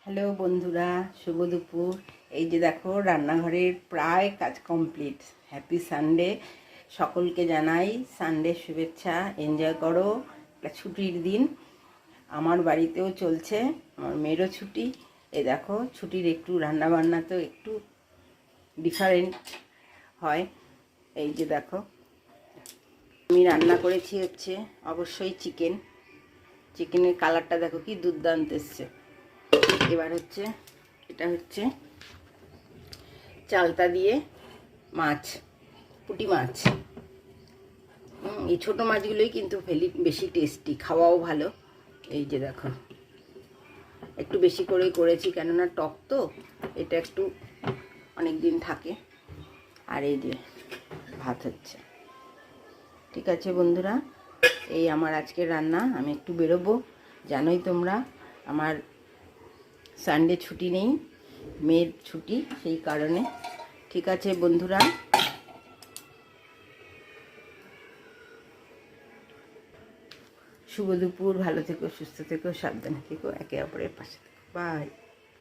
Hello বন্ধুরা, শুভ দুপুর। এই যে দেখো রান্নাঘরের প্রায় কাজ কমপ্লিট। হ্যাপি সানডে, সকলকে জানাই সানডে শুভেচ্ছা। এনজয় করো, একটা ছুটির দিন। আমার বাড়িতেও চলছে, আমার মেয়েরও ছুটি। এই দেখো ছুটির একটু রান্নাবান্না তো একটু ডিফারেন্ট হয়। এই যে দেখো আমি রান্না করেছি হচ্ছে অবশ্যই চিকেনের কালারটা দেখো কি দুর্দান্ত এসছে। এবার হচ্ছে এটা হচ্ছে চালতা দিয়ে মাছ, পুঁটি মাছ। এই ছোটো মাছগুলোই কিন্তু বেশি টেস্টি, খাওয়াও ভালো। এই যে দেখো একটু বেশি করেই করেছি, কেননা টক তো, এটা একটু অনেক দিন থাকে। আর এই যে ভাত হচ্ছে। ঠিক আছে বন্ধুরা, এই আমার আজকের রান্না। আমি একটু বেরোবো, জানোই তোমরা আমার সানডে ছুটি নেই, মেয়ের ছুটি, সেই কারণে। ঠিক আছে বন্ধুরা, শুভ দুপুর। ভালো থেকো, সুস্থ থেকো, সাবধানে থেকো, একে অপরের পাশে থেকো। বাই।